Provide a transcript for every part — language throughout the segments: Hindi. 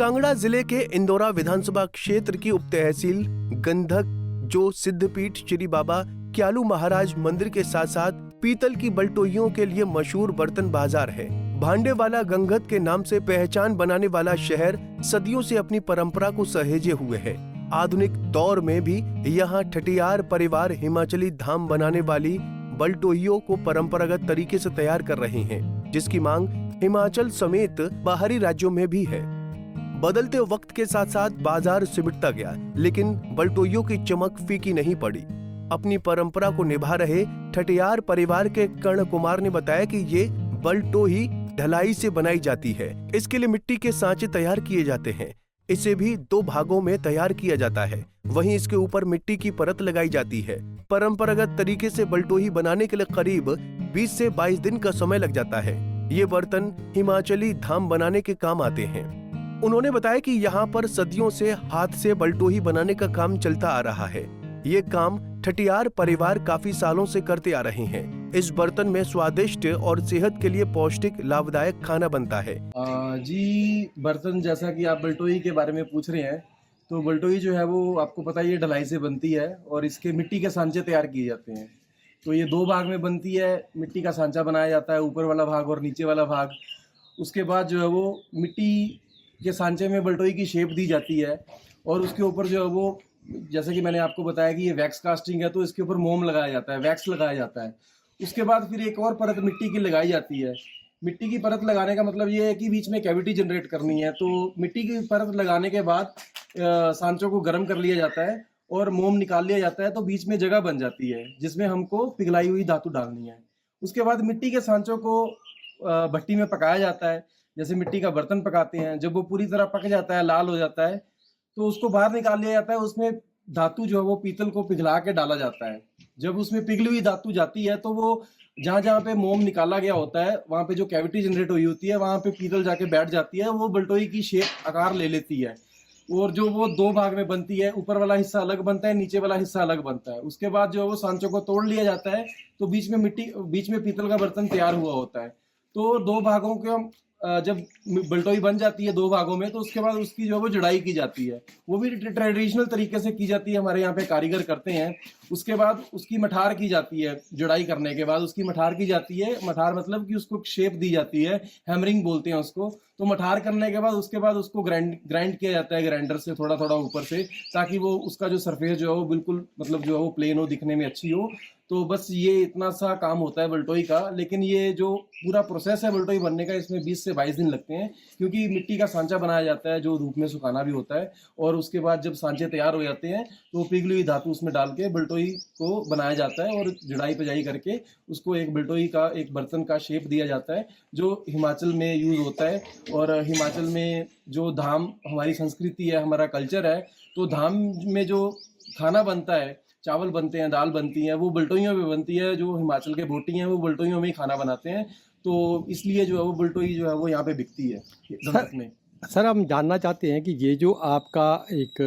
कांगड़ा जिले के इंदौरा विधानसभा क्षेत्र की उप तहसील गंधक जो सिद्धपीठ श्री बाबा क्यालू महाराज मंदिर के साथ साथ पीतल की बलटोहियों के लिए मशहूर बर्तन बाजार है। भांडे वाला गंगत के नाम से पहचान बनाने वाला शहर सदियों से अपनी परंपरा को सहेजे हुए है। आधुनिक दौर में भी यहाँ ठठियार परिवार हिमाचली धाम बनाने वाली बलटोहियों को परंपरागत तरीके से तैयार कर रहे हैं, जिसकी मांग हिमाचल समेत बाहरी राज्यों में भी है। बदलते वक्त के साथ साथ बाजार सिमटता गया, लेकिन बलटोहियों की चमक फीकी नहीं पड़ी। अपनी परंपरा को निभा रहे ठठियार परिवार के कर्ण कुमार ने बताया कि ये बलटोही ढलाई से बनाई जाती है। इसके लिए मिट्टी के सांचे तैयार किए जाते हैं। इसे भी 2 भागों में तैयार किया जाता है, वहीं इसके ऊपर मिट्टी की परत लगाई जाती है। परंपरागत तरीके से बलटोही बनाने के लिए करीब 20 से 22 दिन का समय लग जाता है। ये बर्तन हिमाचली धाम बनाने के काम आते हैं। उन्होंने बताया कि यहाँ पर सदियों से हाथ से बलटोही बनाने का काम चलता आ रहा है। ये काम ठठियार परिवार काफी सालों से करते आ रहे हैं। इस बर्तन में स्वादिष्ट और सेहत के लिए पौष्टिक लाभदायक खाना बनता है। जी, बर्तन जैसा कि आप बलटोही के बारे में पूछ रहे हैं, तो बलटोही जो है वो आपको पता ही है ढलाई से बनती है और इसके मिट्टी के सांचे तैयार किए जाते हैं। तो ये 2 भाग में बनती है। मिट्टी का सांचा बनाया जाता है, ऊपर वाला भाग और नीचे वाला भाग। उसके बाद जो है वो मिट्टी के सांचे में बलटोही की शेप दी जाती है और उसके ऊपर जो है वो, जैसे कि मैंने आपको बताया कि ये वैक्स कास्टिंग है, तो इसके ऊपर मोम लगाया जाता है, वैक्स लगाया जाता है। उसके बाद फिर एक और परत मिट्टी की लगाई जाती है। मिट्टी की परत लगाने का मतलब ये है कि बीच में कैविटी जनरेट करनी है। तो मिट्टी की परत लगाने के बाद सांचों को गर्म कर लिया जाता है और मोम निकाल लिया जाता है, तो बीच में जगह बन जाती है जिसमें हमको पिघलाई हुई धातु डालनी है। उसके बाद मिट्टी के सांचों को भट्टी में पकाया जाता है, जैसे मिट्टी का बर्तन पकाते हैं। जब वो पूरी तरह पक जाता है, लाल हो जाता है, तो उसको बाहर निकाल लिया जाता है। उसमें धातु जो है वो पीतल को पिघला के डाला जाता है। जब उसमें पिघली हुई धातु जाती है तो वो जहाँ जहाँ पे मोम निकाला गया होता है, वहाँ पे जो कैविटी जनरेट हुई होती है, वहाँ पे पीतल जाके बैठ जाती है। वो बलटोही की शेप आकार ले लेती है और जो वो 2 भाग में बनती है, ऊपर वाला हिस्सा अलग बनता है, नीचे वाला हिस्सा अलग बनता है। उसके बाद जो है वो सांचों को तोड़ लिया जाता है, तो बीच में पीतल का बर्तन तैयार हुआ होता है। तो 2 भागों के जब बलटोही बन जाती है 2 भागों में, तो उसके बाद उसकी जो है वो जुड़ाई की जाती है। वो भी ट्रेडिशनल तरीके से की जाती है, हमारे यहाँ पे कारीगर करते हैं। उसके बाद उसकी मठार की जाती है। जुड़ाई करने के बाद उसकी मठार की जाती है। मठार मतलब कि उसको शेप दी जाती है, हैमरिंग बोलते हैं उसको। तो मठार करने के बाद उसके बाद उसको ग्राइंड किया जाता है ग्राइंडर से थोड़ा थोड़ा ऊपर से, ताकि वो उसका जो सरफेस जो है वो बिल्कुल मतलब जो है वो प्लेन हो, दिखने में अच्छी हो। तो बस ये इतना सा काम होता है बलटोही का। लेकिन ये जो पूरा प्रोसेस है बलटोही बनने का, इसमें 20 से 22 दिन लगते हैं, क्योंकि मिट्टी का सांचा बनाया जाता है जो धूप में सुखाना भी होता है। और उसके बाद जब सांचे तैयार हो जाते हैं तो पिघली हुई धातु उसमें डाल के बलटोही को बनाया जाता है और जुड़ाई पजाई करके उसको एक बलटोही का एक बर्तन का शेप दिया जाता है, जो हिमाचल में यूज होता है। और हिमाचल में जो धाम हमारी संस्कृति है, हमारा कल्चर है, तो धाम में जो खाना बनता है, चावल बनते हैं, दाल बनती है, वो बलटोहियों में बनती है। जो हिमाचल के भोटी हैं वो बलटोहियों में ही खाना बनाते हैं। तो इसलिए जो है वो बलटोही जो है वो यहाँ पे बिकती है गंगत में। सर, हम जानना चाहते हैं कि ये जो आपका एक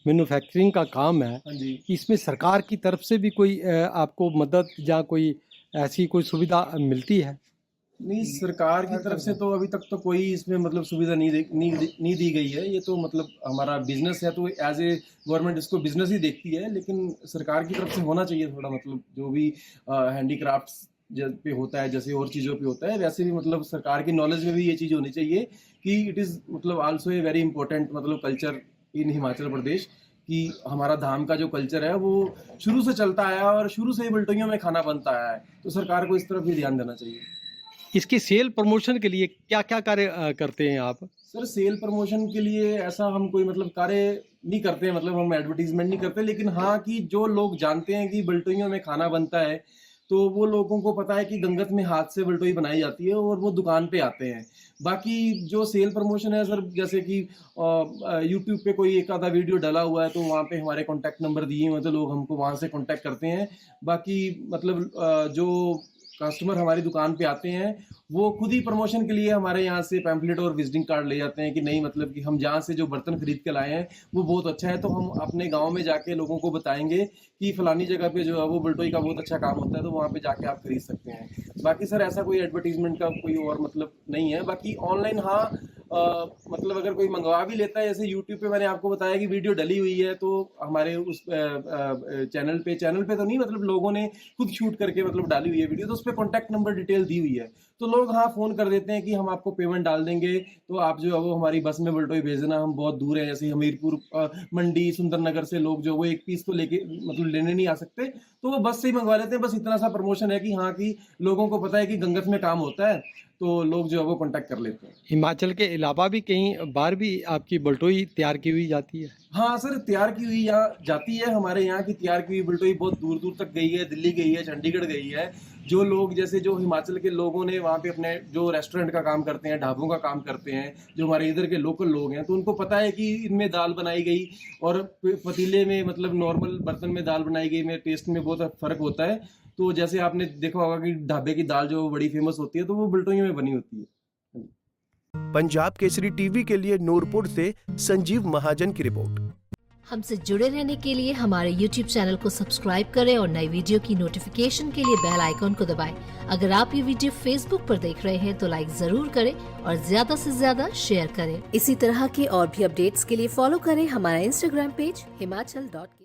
मैन्युफैक्चरिंग का काम है, हाँ जी। इसमें सरकार की तरफ से भी कोई आपको मदद या कोई ऐसी कोई सुविधा मिलती है? नहीं, सरकार की तरफ से तो अभी तक तो कोई इसमें मतलब सुविधा नहीं दी गई है। ये तो मतलब हमारा बिजनेस है, तो एज ए गवर्नमेंट इसको बिजनेस ही देखती है। लेकिन सरकार की तरफ से होना चाहिए थोड़ा, मतलब जो भी हैंडीक्राफ्ट्स पे होता है, जैसे और चीज़ों पे होता है, वैसे भी मतलब सरकार की नॉलेज में भी ये चीज़ होनी चाहिए कि इट इज़ मतलब आल्सो ए वेरी इंपॉर्टेंट मतलब कल्चर इन हिमाचल प्रदेश, कि हमारा धाम का जो कल्चर है वो शुरू से चलता आया और शुरू से ही बलटोहियों में खाना बनता आया है। तो सरकार को इस तरफ भी ध्यान देना चाहिए। इसके सेल प्रमोशन के लिए क्या क्या कार्य करते हैं आप? सर, सेल प्रमोशन के लिए ऐसा हम कोई मतलब कार्य नहीं करते हैं, मतलब हम एडवर्टीजमेंट नहीं करते। लेकिन हाँ, कि जो लोग जानते हैं कि बलटोहियों में खाना बनता है, तो वो लोगों को पता है कि गंगत में हाथ से बलटोही बनाई जाती है और वो दुकान पे आते हैं। बाकी जो सेल प्रमोशन है सर, जैसे कि यूट्यूब पे कोई एक आधा वीडियो डाला हुआ है, तो वहाँ पे हमारे कॉन्टैक्ट नंबर दिए हुए हैं, तो लोग हमको वहाँ से कॉन्टैक्ट करते हैं। बाकी मतलब जो कस्टमर हमारी दुकान पे आते हैं, वो खुद ही प्रमोशन के लिए हमारे यहाँ से पैम्पलेट और विजिटिंग कार्ड ले जाते हैं कि नहीं, मतलब कि हम जहाँ से जो बर्तन खरीद के लाए हैं वो बहुत अच्छा है, तो हम अपने गांव में जाके लोगों को बताएंगे कि फलानी जगह पे जो है वो बलटोही का बहुत अच्छा काम होता है, तो वहाँ पे जाके आप खरीद सकते हैं। बाकी सर ऐसा कोई एडवर्टीजमेंट का कोई और मतलब नहीं है। बाकी ऑनलाइन हाँ, मतलब अगर कोई मंगवा भी लेता है, जैसे यूट्यूब पे मैंने आपको बताया कि वीडियो डली हुई है, तो हमारे उस चैनल पे तो नहीं, मतलब लोगों ने खुद शूट करके मतलब डाली हुई है वीडियो, तो उस पर कॉन्टैक्ट नंबर डिटेल दी हुई है, तो लोग हाँ फ़ोन कर देते हैं कि हम आपको पेमेंट डाल देंगे, तो आप जो है वो हमारी बस में बल्टोई भेज देना, हम बहुत दूर हैं, जैसे हमीरपुर मंडी सुंदरनगर से लोग जो वो एक पीस तो लेके मतलब लेने नहीं आ सकते, तो वो बस से ही मंगवा लेते हैं। बस इतना सा प्रमोशन है कि हाँ, कि लोगों को पता है कि गंगस में काम होता है, तो लोग जो है वो कॉन्टैक्ट कर लेते हैं। हिमाचल के अलावा भी कहीं बाहर भी आपकी बल्टोई तैयार की हुई जाती है? हाँ सर, तैयार की हुई यहाँ जाती है, हमारे यहाँ की तैयार की हुई बल्टोई बहुत दूर दूर तक गई है, दिल्ली गई है, चंडीगढ़ गई है। जो लोग, जैसे जो हिमाचल के लोगों ने वहाँ पे अपने जो रेस्टोरेंट का काम करते हैं, ढाबों का काम करते हैं, जो हमारे इधर के लोकल लोग हैं, तो उनको पता है कि इनमें दाल बनाई गई और पतीले में, मतलब नॉर्मल बर्तन में दाल बनाई गई में टेस्ट में बहुत फ़र्क होता है। तो जैसे आपने देखा होगा कि ढाबे की दाल जो बड़ी फेमस होती है, तो वो बल्टोई में बनी होती है। पंजाब केसरी टीवी के लिए नूरपुर से संजीव महाजन की रिपोर्ट। हमसे जुड़े रहने के लिए हमारे YouTube चैनल को सब्सक्राइब करें और नई वीडियो की नोटिफिकेशन के लिए बेल आइकॉन को दबाएं। अगर आप ये वीडियो Facebook पर देख रहे हैं तो लाइक जरूर करें और ज्यादा से ज्यादा शेयर करें। इसी तरह के और भी अपडेट्स के लिए फॉलो करें हमारा Instagram पेज himachal.ke।